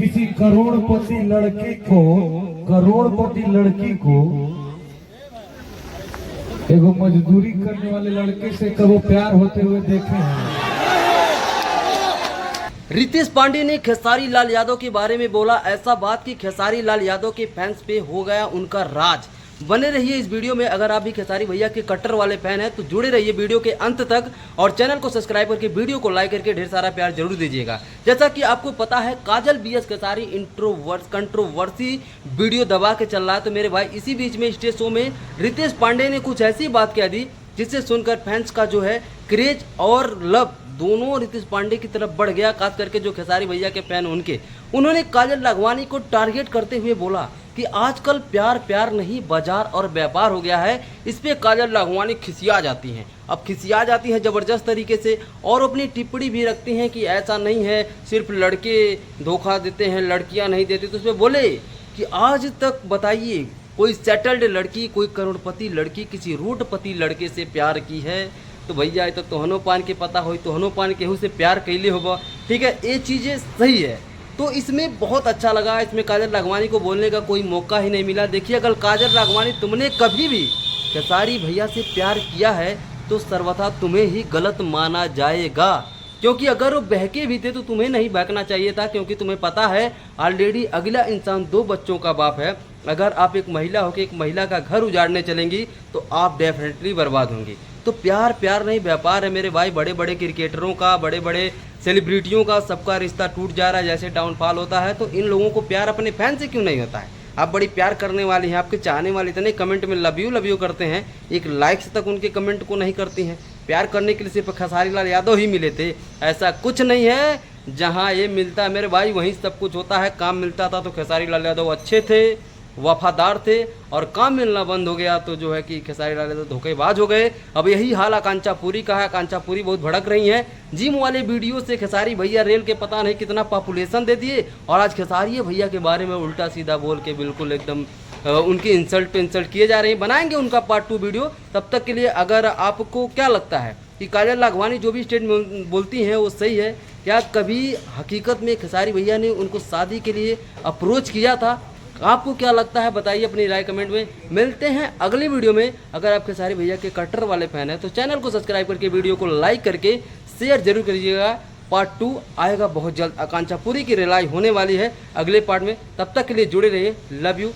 किसी करोड़पति लड़की को एगो मजदूरी करने वाले लड़के से कभी प्यार होते हुए देखे हैं। रितेश पांडे ने खेसारी लाल यादव के बारे में बोला ऐसा बात कि खेसारी लाल यादव के फैंस पे हो गया उनका राज। बने रहिए इस वीडियो में। अगर आप भी खेसारी भैया के कट्टर वाले फैन हैं तो जुड़े रहिए वीडियो के अंत तक और चैनल को सब्सक्राइब करके वीडियो को लाइक करके ढेर सारा प्यार जरूर दीजिएगा। जैसा कि आपको पता है काजल बीएस खेसारी कंट्रोवर्सी वीडियो दबा के चल रहा है, तो मेरे भाई इसी बीच में स्टेज शो में रितेश पांडे ने कुछ ऐसी बात कह दी जिससे सुनकर फैंस का जो है क्रेज और लव दोनों रितेश पांडे की तरफ बढ़ गया। खास करके जो खेसारी भैया के फैन उन्होंने काजल लाघवानी को टारगेट करते हुए बोला कि आजकल प्यार नहीं बाजार और व्यापार हो गया है। इस पे काजल लाघवानी खिसिया जाती हैं। अब खिसिया जाती हैं ज़बरदस्त तरीके से और अपनी टिप्पणी भी रखती हैं कि ऐसा नहीं है, सिर्फ लड़के धोखा देते हैं, लड़कियां नहीं देती। तो उसमें बोले कि आज तक बताइए कोई सेटल्ड लड़की, कोई करोड़पति लड़की किसी रोडपति लड़के से प्यार की है? तो भैया ये तो तोहनो पान के पता हो, तोहनो पान केहू से प्यार कैले होगा। ठीक है, ये चीज़ें सही है। तो इसमें बहुत अच्छा लगा। इसमें काजल लाघवानी को बोलने का कोई मौका ही नहीं मिला। देखिए, अगर काजल लाघवानी तुमने कभी भी खेसारी भैया से प्यार किया है तो सर्वथा तुम्हें ही गलत माना जाएगा, क्योंकि अगर वो बहके भी थे तो तुम्हें नहीं बहकना चाहिए था, क्योंकि तुम्हें पता है ऑलरेडी अगला इंसान 2 बच्चों का बाप है। अगर आप एक महिला होकर एक महिला का घर उजाड़ने चलेंगी तो आप डेफिनेटली बर्बाद होंगी। तो प्यार नहीं व्यापार है मेरे भाई। बड़े बड़े क्रिकेटरों का, बड़े बड़े सेलिब्रिटियों का सबका रिश्ता टूट जा रहा है जैसे डाउनफॉल होता है। तो इन लोगों को प्यार अपने फैन से क्यों नहीं होता है? आप बड़ी प्यार करने वाली हैं, आपके चाहने वाले इतने कमेंट में लव यू करते हैं, एक लाइक्स तक उनके कमेंट को नहीं करती हैं। प्यार करने के लिए सिर्फ खेसारी लाल यादव ही मिले थे, ऐसा कुछ नहीं है। जहाँ ये मिलता है मेरे भाई वहीं सब कुछ होता है। काम मिलता था तो खेसारी लाल यादव अच्छे थे, वफादार थे, और काम मिलना बंद हो गया तो जो है कि खेसारी लाल यादव धोखेबाज हो गए। अब यही हाल आकांक्षा पूरी का है। आकांक्षा पूरी बहुत भड़क रही हैं। जिम वाले वीडियो से खेसारी भैया रेल के पता नहीं कितना पॉपुलेशन दे दिए, और आज खेसारी भैया के बारे में उल्टा सीधा बोल के बिल्कुल एकदम उनकी इंसल्ट किए जा रहे हैं। बनाएंगे उनका पार्ट 2 वीडियो। तब तक के लिए अगर आपको क्या लगता है कि काजल लाघवानी जो भी स्टेटमेंट बोलती हैं वो सही है? क्या कभी हकीकत में खेसारी भैया ने उनको शादी के लिए अप्रोच किया था? आपको क्या लगता है बताइए अपनी राय कमेंट में। मिलते हैं अगली वीडियो में। अगर आप खेसारी भैया के कट्टर वाले फैन हैं तो चैनल को सब्सक्राइब करके वीडियो को लाइक करके शेयर जरूर करिएगा। पार्ट 2 आएगा बहुत जल्द। आकांक्षा पूरी की रिलाई होने वाली है अगले पार्ट में। तब तक के लिए जुड़े रहिए। Love you.